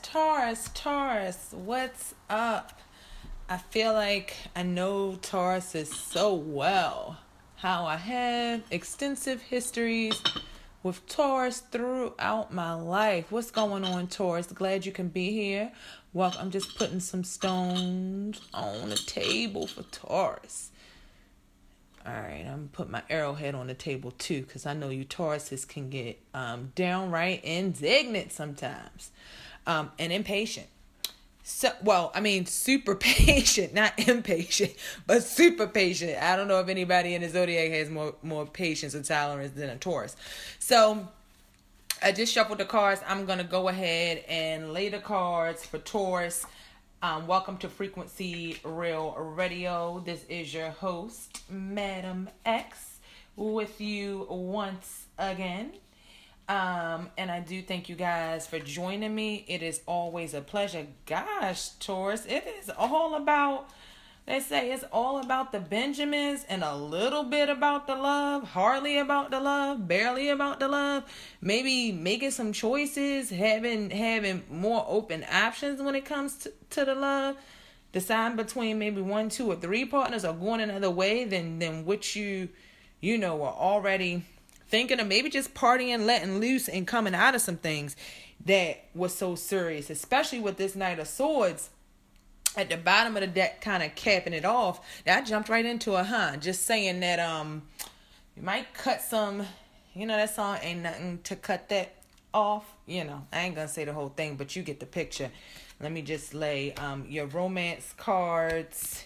Taurus, what's up? I feel like I know Taurus is so well. How I have extensive histories with Taurus throughout my life. What's going on, Taurus? Glad you can be here. Well, I'm just putting some stones on the table for Taurus. All right, I'm going to put my arrowhead on the table too, because I know you Tauruses can get downright indignant sometimes and impatient. Super patient, not impatient, but super patient. I don't know if anybody in the zodiac has more patience or tolerance than a Taurus. So I just shuffled the cards. I'm going to go ahead and lay the cards for Taurus. Welcome to Frequency Real Radio. This is your host, Madam X, with you once again. And I do thank you guys for joining me. It is always a pleasure. Gosh, Taurus, it is all about, they say it's all about the Benjamins and a little bit about the love, hardly about the love, barely about the love, maybe making some choices, having more open options when it comes to the love, deciding between maybe 1, 2, or 3 partners, or going another way than what you are already thinking of, maybe just partying, letting loose, and coming out of some things that was so serious, especially with this Knight of Swords at the bottom of the deck, kind of capping it off. Now, I jumped right into it, just saying that you might cut some, that song, Ain't Nothing to Cut That Off. I ain't gonna say the whole thing, but you get the picture. Let me just lay your romance cards.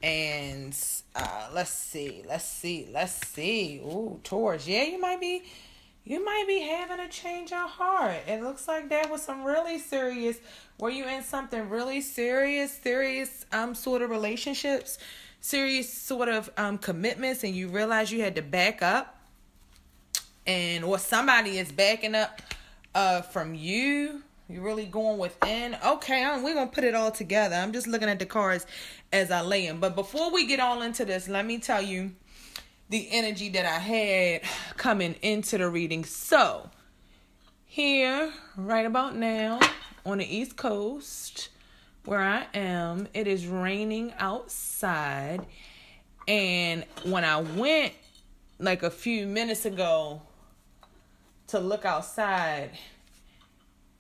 And let's see. Ooh, Taurus. Yeah, you might be having a change of heart. It looks like that was some really serious. Were you in something really serious sort of relationships, serious sort of commitments, and you realize you had to back up, or somebody is backing up from you. You're really going within. Okay, we're going to put it all together. I'm just looking at the cards as I lay them. But before we get all into this, let me tell you the energy that I had coming into the reading. So, here, right about now, on the East Coast, where I am, it is raining outside. And when I went, like a few minutes ago, to look outside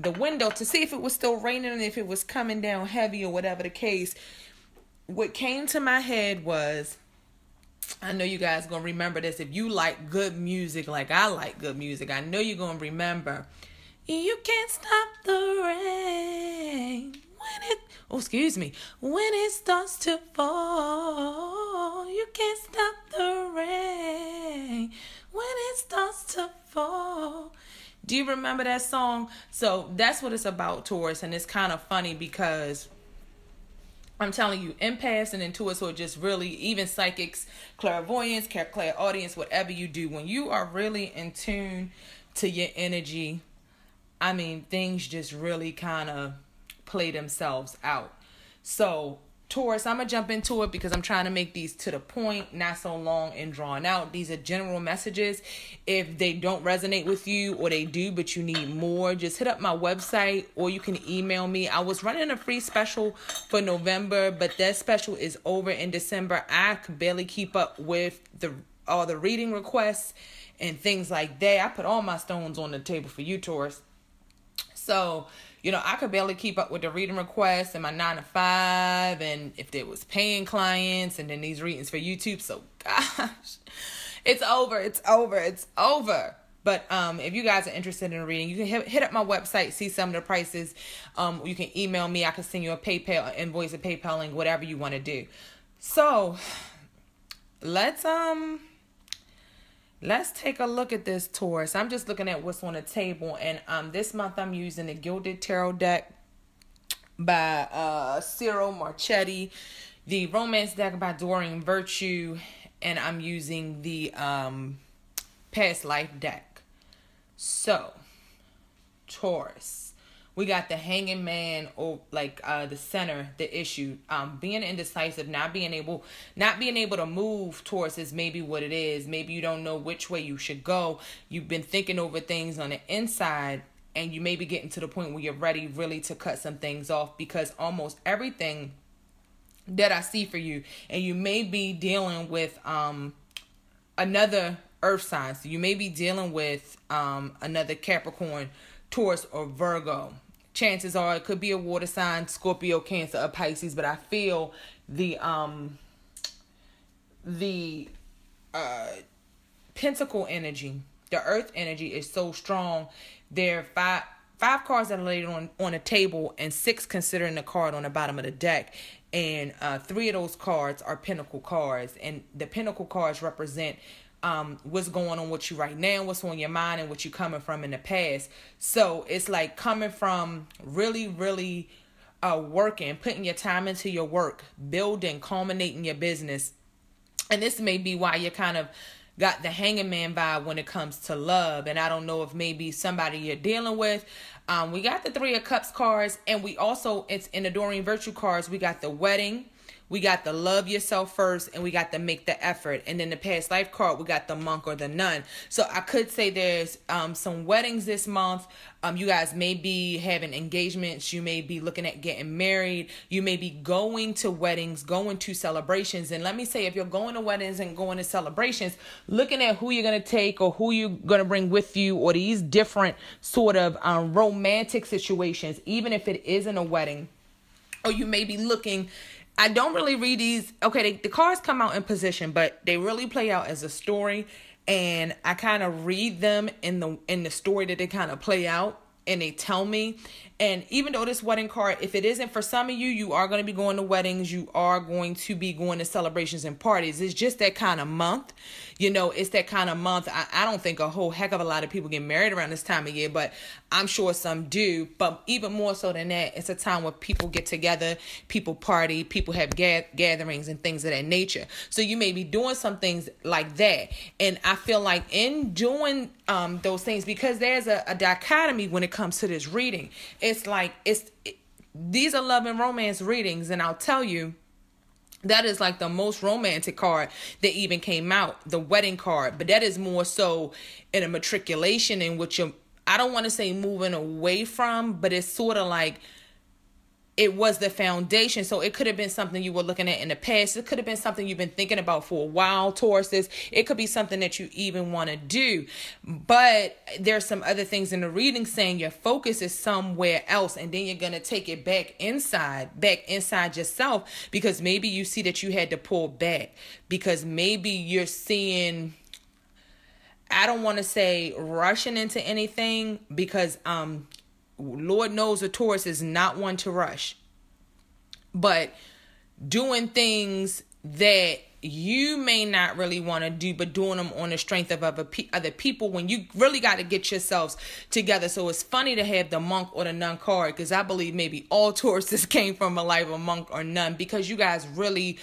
the window to see if it was still raining and if it was coming down heavy or whatever the case, what came to my head was, I know you guys gonna remember this. If you like good music like I like good music, I know you're gonna remember, you can't stop the rain when it starts to fall. You can't stop the rain when it starts to fall. Do you remember that song? So that's what it's about, Taurus. And it's kind of funny because I'm telling you, empaths and intuitives, or just really even psychics, clairvoyance, clairaudience, whatever you do, when you are really in tune to your energy, things just really kind of play themselves out. So Taurus, I'm going to jump into it because I'm trying to make these to the point, not so long and drawn out. These are general messages. If they don't resonate with you, or they do, but you need more, just hit up my website, or you can email me. I was running a free special for November, but that special is over in December. I could barely keep up with all the reading requests and things like that. I put all my stones on the table for you, Taurus. So, I could barely keep up with the reading requests and my 9 to 5, and if there was paying clients, and then these readings for YouTube. So, gosh, it's over. But if you guys are interested in reading, you can hit up my website, see some of the prices. You can email me. I can send you a PayPal invoice, a PayPal link, whatever you want to do. So, let's take a look at this, Taurus. I'm just looking at what's on the table. And this month I'm using the Gilded Tarot deck by Cyril Marchetti, the Romance deck by Doreen Virtue, and I'm using the Past Life deck. So, Taurus, we got the Hanging Man, or the center, the issue. Being indecisive, not being able to move towards is maybe what it is. Maybe you don't know which way you should go. You've been thinking over things on the inside, and you may be getting to the point where you're ready really to cut some things off, because almost everything that I see for you, and you may be dealing with another earth sign. So you may be dealing with another Capricorn, Taurus, or Virgo. Chances are it could be a water sign, Scorpio, Cancer, or Pisces, but I feel the Pentacle energy, the earth energy is so strong. There are five cards that are laid on a table, and 6 considering the card on the bottom of the deck. And 3 of those cards are Pentacle cards. And the Pentacle cards represent what's going on with you right now, what's on your mind, and what you're coming from in the past. So it's like coming from really, really working, putting your time into your work, building, culminating your business. And this may be why you kind of got the hanging man vibe when it comes to love. And I don't know if maybe somebody you're dealing with. We got the 3 of Cups cards, and we also, it's in the Doreen Virtue cards, we got the wedding, we got the love yourself first, and we got the make the effort. And then the past life card, we got the monk or the nun. So I could say there's some weddings this month. You guys may be having engagements. You may be looking at getting married. You may be going to weddings, going to celebrations. And let me say, if you're going to weddings and going to celebrations, looking at who you're going to take or who you're going to bring with you, or these different sort of romantic situations, even if it isn't a wedding, or you may be looking. I don't really read these. Okay, the cards come out in position, but they really play out as a story. And I kind of read them in the story that they kind of play out, and they tell me. And even though this wedding card, if it isn't for some of you, you are going to be going to weddings, you are going to be going to celebrations and parties. It's just that kind of month. You know, it's that kind of month. I don't think a whole heck of a lot of people get married around this time of year, but I'm sure some do. But even more so than that, it's a time where people get together, people party, people have gatherings and things of that nature. So you may be doing some things like that. And I feel like in doing those things, because there's a dichotomy when it comes to this reading. It's like these are love and romance readings, and I'll tell you, that is like the most romantic card that even came out, the wedding card. But that is more so in a matriculation in which I don't want to say moving away from, but it's sort of like it was the foundation. So it could have been something you were looking at in the past. It could have been something you've been thinking about for a while, Tauruses. It could be something that you even want to do. But there's some other things in the reading saying your focus is somewhere else. And then you're going to take it back inside yourself, because maybe you see that you had to pull back, because maybe you're seeing, I don't want to say rushing into anything, because Lord knows a Taurus is not one to rush, but doing things that you may not really want to do, but doing them on the strength of other people, when you really got to get yourselves together. So it's funny to have the monk or the nun card, because I believe maybe all Tauruses came from a life of monk or nun, because you guys really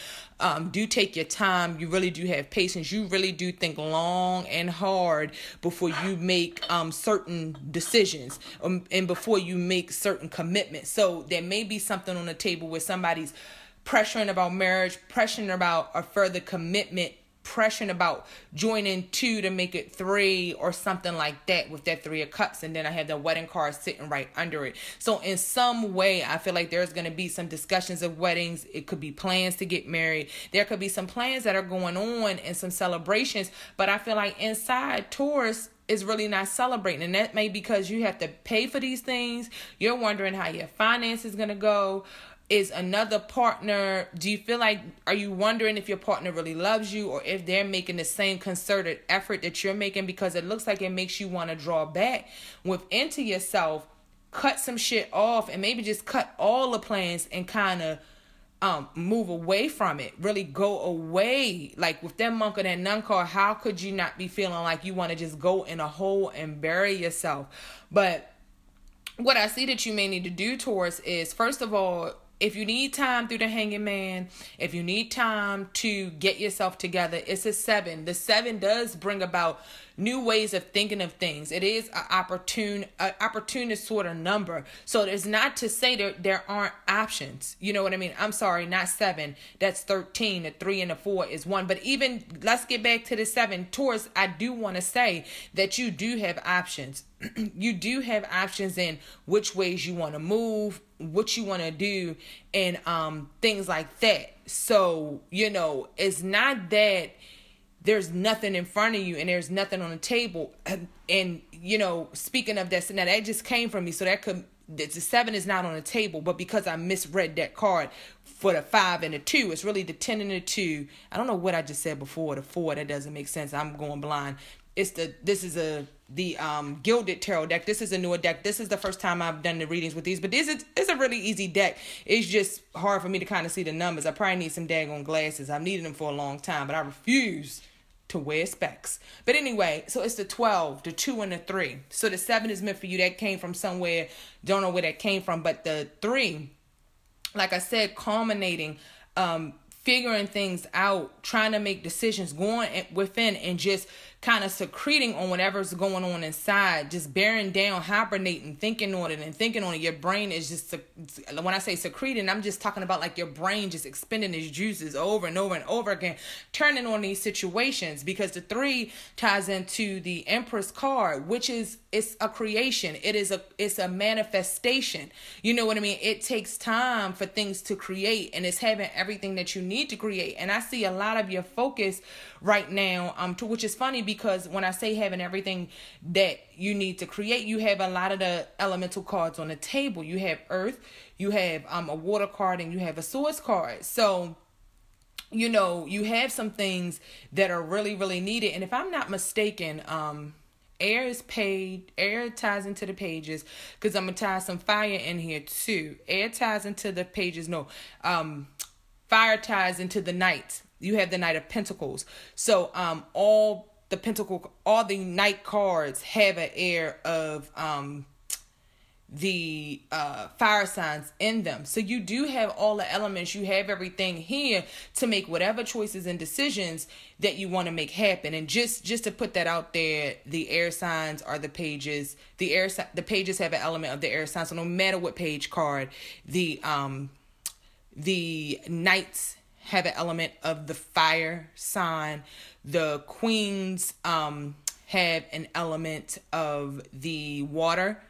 do take your time. You really do have patience. You really do think long and hard before you make certain decisions, and before you make certain commitments. So there may be something on the table where somebody's pressuring about marriage, pressuring about a further commitment, pressuring about joining 2 to make it 3, or something like that, with that 3 of Cups. And then I have the wedding card sitting right under it. So in some way, I feel like there's going to be some discussions of weddings. It could be plans to get married. There could be some plans that are going on and some celebrations. But I feel like inside, Taurus is really not celebrating. And that may be because you have to pay for these things. You're wondering how your finance is going to go. Is another partner, do you feel like, are you wondering if your partner really loves you, or if they're making the same concerted effort that you're making? Because it looks like it makes you want to draw back into yourself, cut some shit off, and maybe just cut all the plans and kind of move away from it, really go away. Like with that monk or that nun card, how could you not be feeling like you want to just go in a hole and bury yourself? But what I see that you may need to do, Taurus, is, first of all, if you need time through the hanging man, if you need time to get yourself together, it's a 7. The 7 does bring about new ways of thinking of things. It is an opportunist sort of number. So it's not to say there aren't options. You know what I mean? I'm sorry, not 7. That's 13. The 3 and the 4 is 1. But even, let's get back to the 7. Taurus, I do want to say that you do have options. You do have options in which ways you want to move, what you want to do, and things like that. So, it's not that there's nothing in front of you and there's nothing on the table. And speaking of that, now that just came from me. So the 7 is not on the table, but because I misread that card for the 5 and the 2, it's really the 10 and the 2. I don't know what I just said before, the 4, that doesn't make sense. I'm going blind. This is the Gilded Tarot deck. This is a newer deck. This is the first time I've done the readings with these, but it's a really easy deck. It's just hard for me to kind of see the numbers. I probably need some daggone glasses. I've needed them for a long time, but I refuse to wear specs. But anyway, so it's the 12, the 2, and the 3. So the 7 is meant for you. That came from somewhere. Don't know where that came from, but the 3, like I said, culminating, figuring things out, trying to make decisions, going within and just kind of secreting on whatever's going on inside, just bearing down, hibernating, thinking on it. Your brain is just, when I say secreting, I'm just talking about like your brain just expending its juices over and over and over again, turning on these situations, because the 3 ties into the Empress card, which is, it's a creation. It's a manifestation. You know what I mean? It takes time for things to create, and it's having everything that you need to create. And I see a lot of your focus right now, which is funny, because when I say having everything that you need to create, you have a lot of the elemental cards on the table. You have Earth, you have a water card, and you have a Swords card. So, you have some things that are really, really needed. And if I'm not mistaken, air ties into the pages, because I'm going to tie some fire in here too. Air ties into the pages. No, fire ties into the Knight. You have the Knight of Pentacles. So all the Knight cards have an air of the fire signs in them. So you do have all the elements. You have everything here to make whatever choices and decisions that you want to make happen. And just to put that out there, the air signs are the pages. The pages have an element of the air sign. So no matter what page card, the Knights have an element of the fire sign. The Queens have an element of the water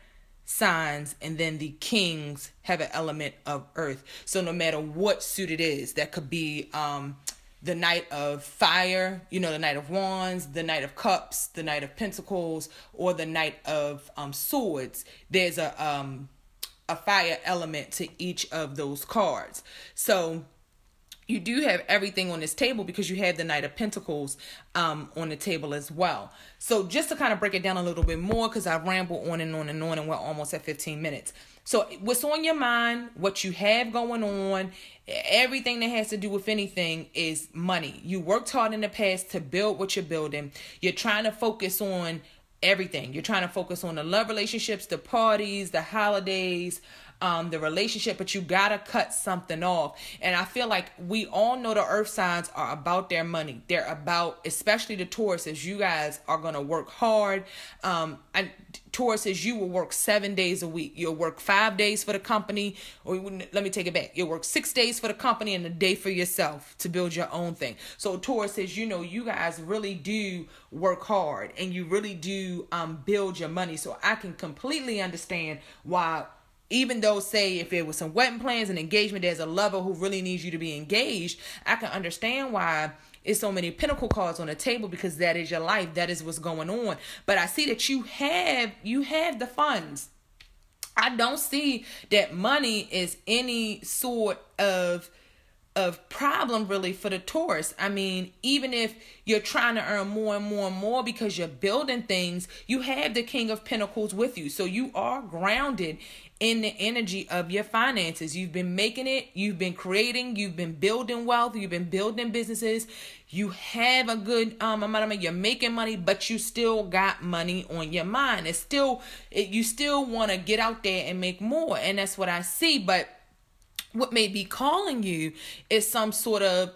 signs, and then the Kings have an element of earth. So no matter what suit it is, that could be the Knight of Fire, the Knight of Wands, the Knight of Cups, the Knight of Pentacles, or the Knight of Swords. There's a fire element to each of those cards. So you do have everything on this table, because you have the Knight of Pentacles on the table as well. So just to kind of break it down a little bit more, because I ramble on and on and on, and we're almost at 15 minutes. So what's on your mind, what you have going on, everything that has to do with anything is money. You worked hard in the past to build what you're building. You're trying to focus on everything. You're trying to focus on the love relationships, the parties, the holidays, the relationship, but you gotta cut something off. And I feel like we all know the earth signs are about their money. They're about, especially the Tauruses, you guys are gonna work hard. Tauruses, you will work 7 days a week. You'll work 5 days for the company, or let me take it back. You'll work 6 days for the company and a day for yourself to build your own thing. So Tauruses, you guys really do work hard, and you really do build your money. So I can completely understand why, even though, say, if it was some wedding plans and engagement, there's a lover who really needs you to be engaged, I can understand why it's so many pentacle cards on the table, because that is your life. That is what's going on. But I see that you have the funds. I don't see that money is any sort of problem really for the Taurus. I mean, even if you're trying to earn more and more and more because you're building things, you have the King of Pentacles with you. So you are grounded in the energy of your finances. You've been making it, you've been creating, you've been building wealth, you've been building businesses. You have a good amount of money, you're making money, but you still got money on your mind. You still want to get out there and make more. And that's what I see. But what may be calling you is some sort of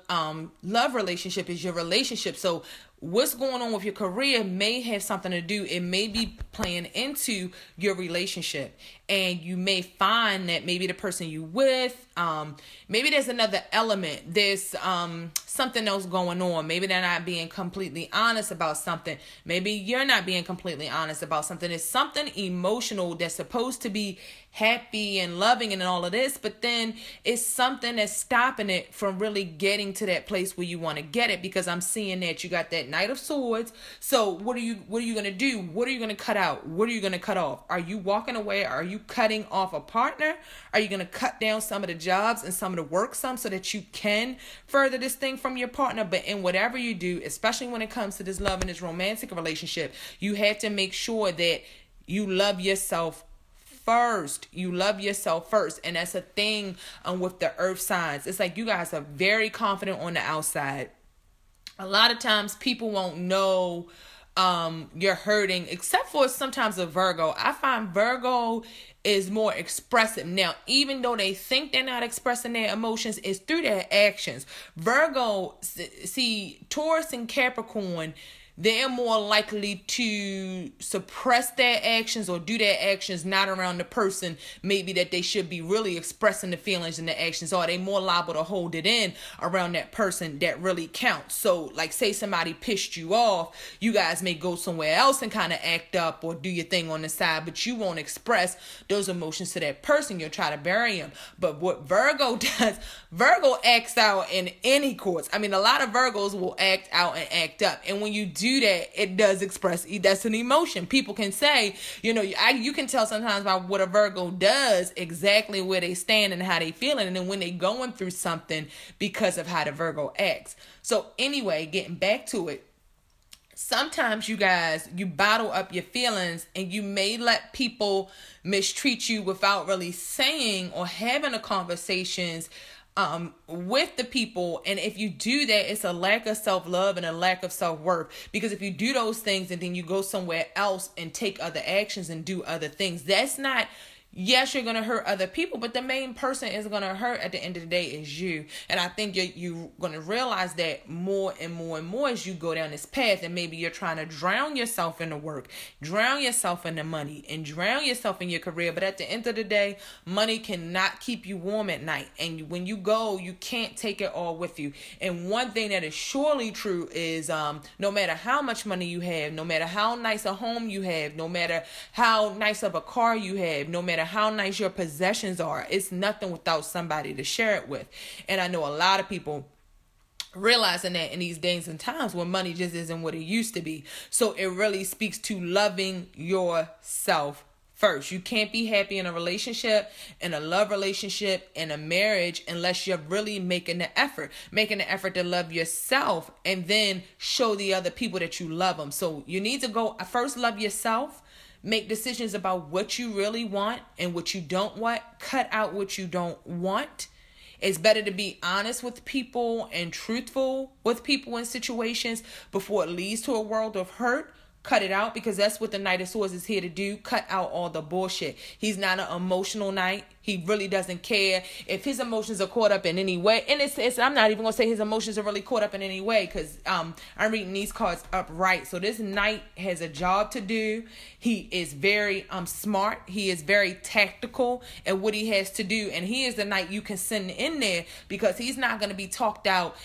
love relationship, is your relationship. So what's going on with your career may have something to do. It may be playing into your relationship, and you may find that maybe the person you with, maybe there's another element. There's something else going on. Maybe they're not being completely honest about something. Maybe you're not being completely honest about something. It's something emotional that's supposed to be happy and loving and all of this, but then it's something that's stopping it from really getting to that place where you want to get it, because I'm seeing that you got that Knight of Swords. So what are you going to do? What are you going to cut out? What are you going to cut off? Are you walking away? Are you cutting off a partner? Are you going to cut down some of the jobs and some of the work so that you can further this thing from your partner? But in whatever you do, especially when it comes to this love and this romantic relationship, you have to make sure that you love yourself first. You love yourself first. And that's a thing with the earth signs. It's like you guys are very confident on the outside. A lot of times people won't know you're hurting, except for sometimes a Virgo. I find Virgo is more expressive. Now, even though they think they're not expressing their emotions, it's through their actions. Virgo, see, Taurus and Capricorn, they're more likely to suppress their actions or do their actions not around the person maybe that they should be really expressing the feelings and the actions, or they more liable to hold it in around that person that really counts. So like, say somebody pissed you off, you guys may go somewhere else and kind of act up or do your thing on the side, but you won't express those emotions to that person. You'll try to bury them. But what Virgo does, Virgo acts out in any courts. I mean, a lot of Virgos will act out and act up, and when you do that, it does express, that's an emotion. People can say, you can tell sometimes by what a Virgo does exactly where they stand and how they feeling, and then when they going through something because of how the Virgo acts. So anyway, getting back to it, sometimes you guys, you bottle up your feelings, and you may let people mistreat you without really saying or having a conversations with the people. And if you do that, it's a lack of self-love and a lack of self-worth, because if you do those things and then you go somewhere else and take other actions and do other things, that's not, yes, you're going to hurt other people, but the main person is going to hurt at the end of the day is you. And I think you're going to realize that more and more and more as you go down this path, and maybe you're trying to drown yourself in the work, drown yourself in the money, and drown yourself in your career. But at the end of the day, money cannot keep you warm at night. And when you go, you can't take it all with you. And one thing that is surely true is no matter how much money you have, no matter how nice a home you have, no matter how nice of a car you have, no matter how nice your possessions are, it's nothing without somebody to share it with. And I know a lot of people realizing that in these days and times when money just isn't what it used to be. So it really speaks to loving yourself first. You can't be happy in a relationship, in a love relationship, in a marriage, unless you're really making the effort to love yourself, and then show the other people that you love them. So you need to go first, love yourself. Make decisions about what you really want and what you don't want. Cut out what you don't want. It's better to be honest with people and truthful with people in situations before it leads to a world of hurt. Cut it out, because that's what the Knight of Swords is here to do. Cut out all the bullshit. He's not an emotional knight. He really doesn't care if his emotions are caught up in any way. And it's I'm not even going to say his emotions are really caught up in any way, because I'm reading these cards upright. So this knight has a job to do. He is very smart. He is very tactical at what he has to do. And he is the knight you can send in there, because he's not going to be talked out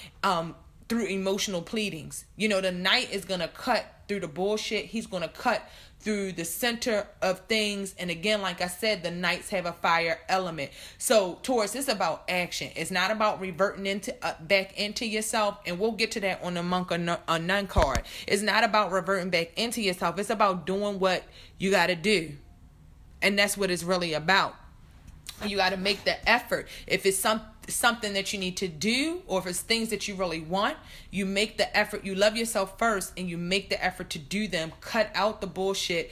through emotional pleadings. The knight is going to cut through the bullshit. He's going to cut through the center of things. And again, like I said, the knights have a fire element. So Taurus, it's about action. It's not about reverting back into yourself. And we'll get to that on the monk or nun card. It's not about reverting back into yourself. It's about doing what you got to do. And that's what it's really about. You got to make the effort. If it's something that you need to do, or if it's things that you really want, you make the effort. You love yourself first, and you make the effort to do them. Cut out the bullshit.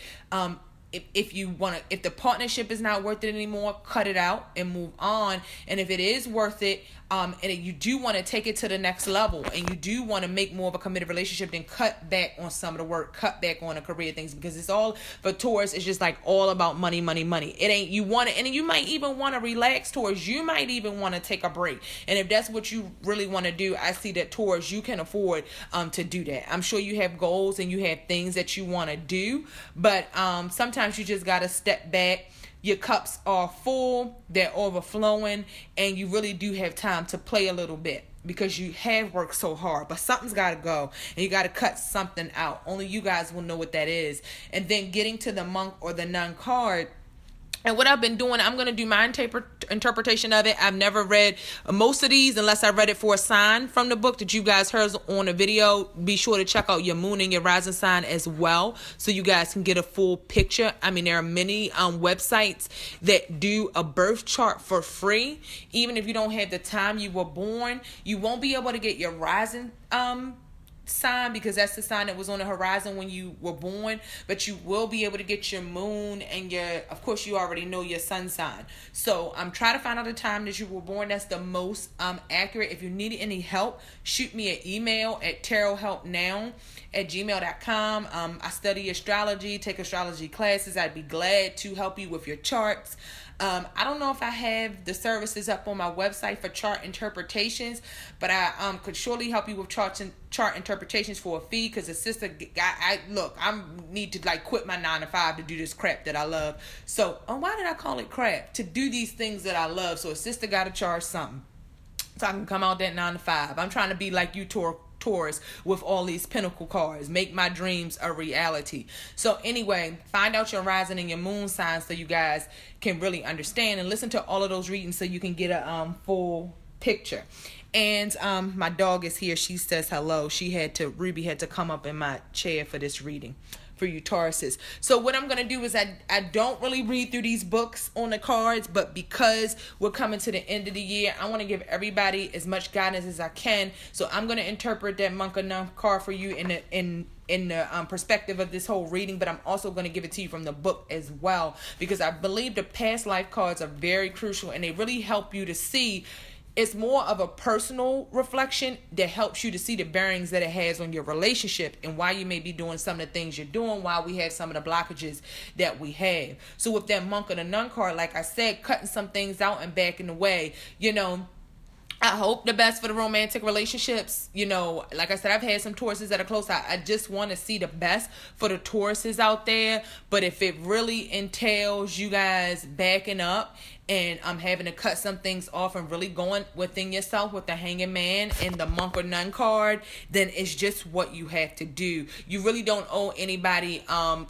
If the partnership is not worth it anymore, cut it out and move on. And if it is worth it, And you do want to take it to the next level, and you do want to make more of a committed relationship, then cut back on some of the work, cut back on the career things, because it's all for Taurus. It's just like all about money, money, money. It ain't, you want it, and you might even want to relax, Taurus. You might even want to take a break, and if that's what you really want to do, I see that, Taurus, you can afford to do that. I'm sure you have goals and you have things that you want to do, but sometimes you just got to step back. Your cups are full, they're overflowing, and you really do have time to play a little bit because you have worked so hard. But something's got to go, and you got to cut something out. Only you guys will know what that is. And then getting to the Monk or the Nun card, and what I've been doing, I'm going to do my interpretation of it. I've never read most of these unless I read it for a sign from the book that you guys heard on the video. Be sure to check out your moon and your rising sign as well, so you guys can get a full picture. I mean, there are many websites that do a birth chart for free. Even if you don't have the time you were born, you won't be able to get your rising sign, because that's the sign that was on the horizon when you were born, but you will be able to get your moon and your, of course, you already know your sun sign. So try to find out the time that you were born. That's the most accurate. If you need any help, shoot me an email at tarothelpnow@gmail.com. I study astrology, take astrology classes. I'd be glad to help you with your charts. I don't know if I have the services up on my website for chart interpretations, but I could surely help you with chart interpretations for a fee, because the sister, I need to like quit my 9 to 5 to do this crap that I love. So, why did I call it crap? To do these things that I love. So a sister got to charge something, so I can come out that 9 to 5. I'm trying to be like you, Taurus, with all these pinnacle cards, make my dreams a reality. So anyway, find out your rising and your moon signs so you guys can really understand, and listen to all of those readings so you can get a full picture. And my dog is here. She says hello. Ruby had to come up in my chair for this reading for you Tauruses. So what I'm going to do is I don't really read through these books on the cards, but because we're coming to the end of the year, I want to give everybody as much guidance as I can. So I'm going to interpret that Monk or Nun card for you in the perspective of this whole reading, but I'm also going to give it to you from the book as well, because I believe the past life cards are very crucial, and they really help you to see. It's more of a personal reflection that helps you to see the bearings that it has on your relationship and why you may be doing some of the things you're doing, why we have some of the blockages that we have. So with that Monk or the Nun card, like I said, cutting some things out and backing away, I hope the best for the romantic relationships. Like I said, I've had some Tauruses that are close. I just want to see the best for the Tauruses out there. But if it really entails you guys backing up and I'm having to cut some things off and really going within yourself with the Hanging Man and the Monk or Nun card, then it's just what you have to do. You really don't owe anybody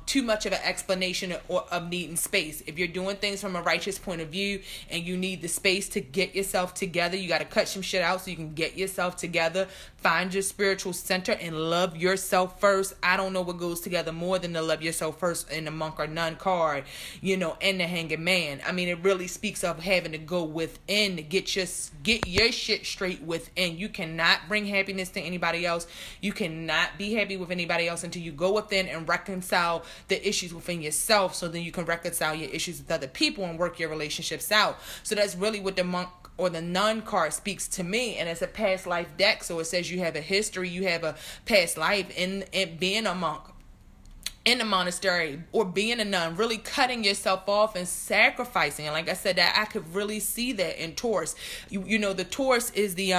too much of an explanation of needing space. If you're doing things from a righteous point of view and you need the space to get yourself together, you got to cut some shit out so you can get yourself together. Find your spiritual center and love yourself first. I don't know what goes together more than to love yourself first in the Monk or Nun card, and the Hanging Man. I mean, it really speaks of having to go within to get your shit straight within. You cannot bring happiness to anybody else. You cannot be happy with anybody else until you go within and reconcile the issues within yourself, so then you can reconcile your issues with other people and work your relationships out. So that's really what the Monk or the Nun card speaks to me, and it's a past life deck. So it says you have a history, you have a past life in being a monk in the monastery or being a nun, really cutting yourself off and sacrificing. And like I said, that I could really see that in Taurus. The Taurus is the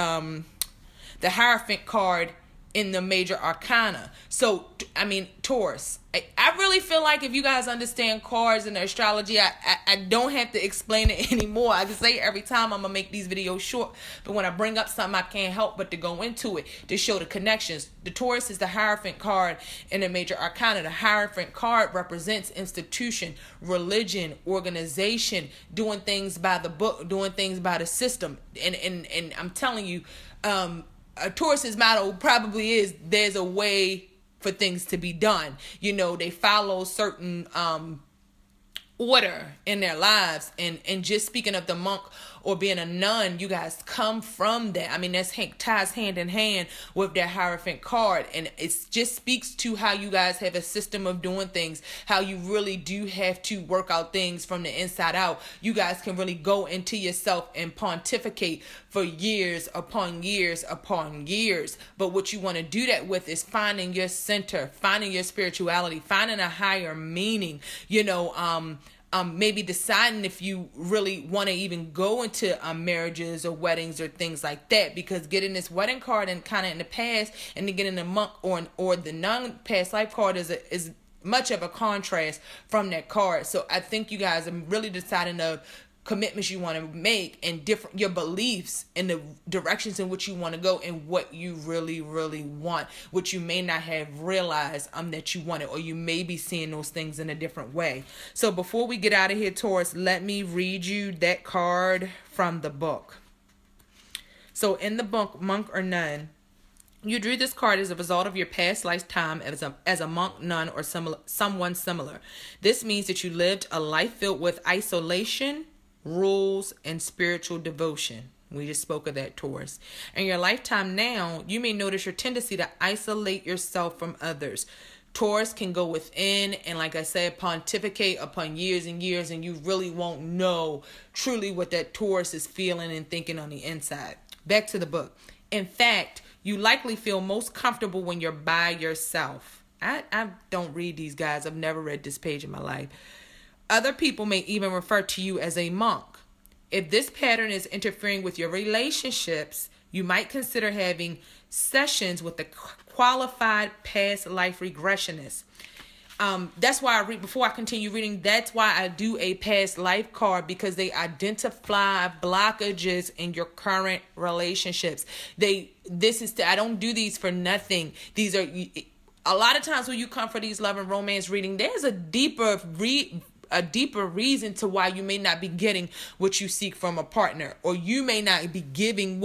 Hierophant card in the major arcana. So, I mean, Taurus. I really feel like if you guys understand cards and astrology, I don't have to explain it anymore. I can say it every time. I'm going to make these videos short. But when I bring up something, I can't help but to go into it to show the connections. The Taurus is the Hierophant card in the major arcana. The Hierophant card represents institution, religion, organization, doing things by the book, doing things by the system. And I'm telling you, a Taurus's motto probably is there's a way for things to be done. They follow certain order in their lives. And just speaking of the Monk or being a nun, you guys come from that. I mean, that's ties hand in hand with that Hierophant card. And it just speaks to how you guys have a system of doing things, how you really do have to work out things from the inside out. You guys can really go into yourself and pontificate for years upon years upon years. But what you want to do that with is finding your center, finding your spirituality, finding a higher meaning, maybe deciding if you really want to even go into marriages or weddings or things like that, because getting this wedding card and kind of in the past and then getting the monk or the non-past life card is much of a contrast from that card. So I think you guys are really deciding the commitments you want to make and your beliefs and the directions in which you want to go and what you really, really want, which you may not have realized that you want it, or you may be seeing those things in a different way. So before we get out of here, Taurus, let me read you that card from the book. So in the book, Monk or Nun, you drew this card as a result of your past lifetime as a monk, nun, or someone similar. This means that you lived a life filled with isolation, rules, and spiritual devotion. We just spoke of that, Taurus. In your lifetime now, you may notice your tendency to isolate yourself from others. Taurus can go within and, like I said, pontificate upon years and years, and you really won't know truly what that Taurus is feeling and thinking on the inside. Back to the book. In fact, you likely feel most comfortable when you're by yourself. I don't read these guys. I've never read this page in my life. Other people may even refer to you as a monk. If this pattern is interfering with your relationships, you might consider having sessions with a qualified past life regressionist. That's why before I continue reading, that's why I do a past life card, because they identify blockages in your current relationships. I don't do these for nothing. These are a lot of times when you come for these love and romance reading, there's a deeper reason to why you may not be getting what you seek from a partner, or you may not be giving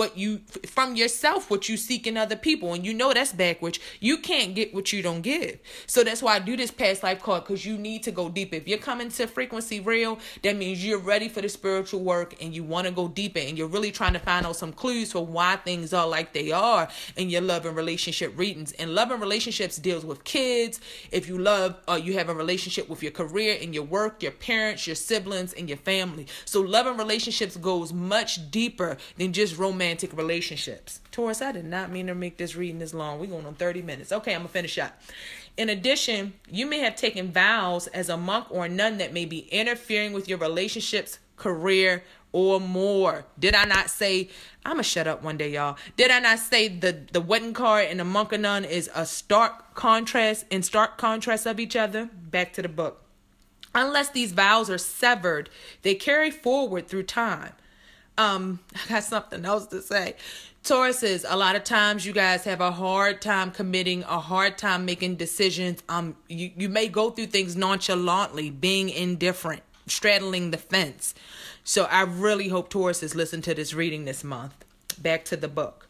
from yourself what you seek in other people. And you know that's backwards. You can't get what you don't give. So that's why I do this past life card, because you need to go deeper. If you're coming to frequency real, that means you're ready for the spiritual work and you want to go deeper, and you're really trying to find out some clues for why things are like they are in your love and relationship readings. And love and relationships deals with kids. If you love, you have a relationship with your career and your work, your parents, your siblings, and your family. So love and relationships goes much deeper than just romantic relationships. Taurus, I did not mean to make this reading this long. We're going on 30 minutes. Okay, I'm going to finish up. In addition, you may have taken vows as a monk or a nun that may be interfering with your relationships, career, or more. Did I not say, I'm going to shut up one day, y'all. Did I not say the wedding card and the monk or nun is a stark contrast of each other? Back to the book. Unless these vows are severed, they carry forward through time. I got something else to say. Tauruses, a lot of times you guys have a hard time committing, a hard time making decisions. You may go through things nonchalantly, being indifferent, straddling the fence. So I really hope Tauruses listen to this reading this month. Back to the book.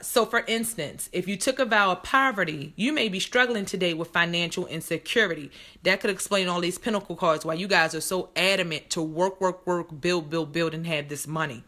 So for instance, if you took a vow of poverty, you may be struggling today with financial insecurity. That could explain all these pentacle cards, why you guys are so adamant to work, build, and have this money.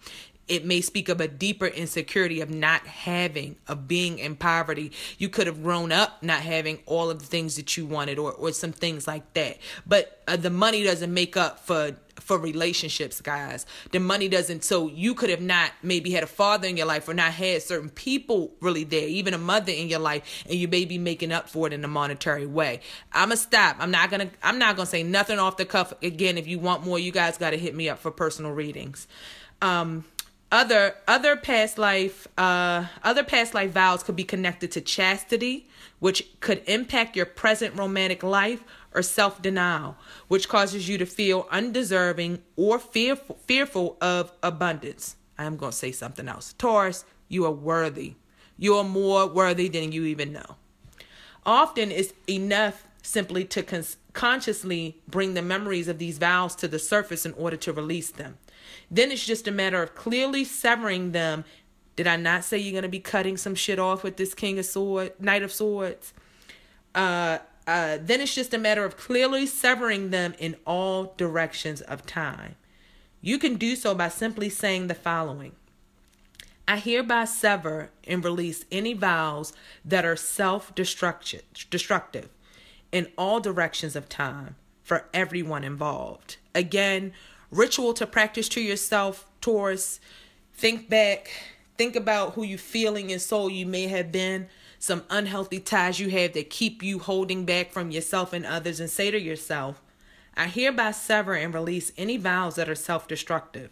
It may speak of a deeper insecurity of not having, of being in poverty. You could have grown up not having all of the things that you wanted, or some things like that. But the money doesn't make up for relationships, guys. The money doesn't. So you could have not maybe had a father in your life, or not had certain people really there, even a mother in your life, and you may be making up for it in a monetary way. I'ma stop. I'm not gonna say nothing off the cuff. Again, if you want more, you guys got to hit me up for personal readings. Other past life vows could be connected to chastity, which could impact your present romantic life, or self-denial, which causes you to feel undeserving or fearful of abundance. I'm going to say something else. Taurus, you are worthy. You are more worthy than you even know. Often it's enough simply to consciously bring the memories of these vows to the surface in order to release them. Then it's just a matter of clearly severing them. Did I not say you're going to be cutting some shit off with this Knight of Swords? Then it's just a matter of clearly severing them in all directions of time. You can do so by simply saying the following: I hereby sever and release any vows that are self-destructive in all directions of time for everyone involved. Again, ritual to practice to yourself, Taurus. Think back. Think about who you feel in your soul you may have been, some unhealthy ties you have that keep you holding back from yourself and others, and say to yourself, I hereby sever and release any vows that are self-destructive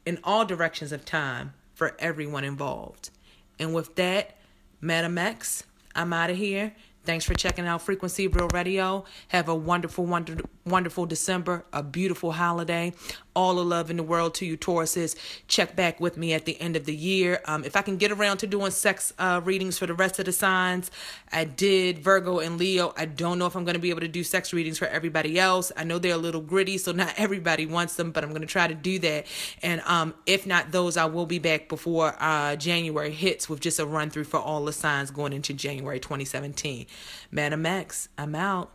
in all directions of time for everyone involved. And with that, Madam X, I'm out of here. Thanks for checking out Frequency Real Radio. Have a wonderful, wonderful December, a beautiful holiday. All the love in the world to you, Tauruses. Check back with me at the end of the year. If I can get around to doing sex readings for the rest of the signs, I did Virgo and Leo. I don't know if I'm going to be able to do sex readings for everybody else. I know they're a little gritty, so not everybody wants them, but I'm going to try to do that. And if not those, I will be back before January hits with just a run through for all the signs going into January 2017. Madam X, I'm out.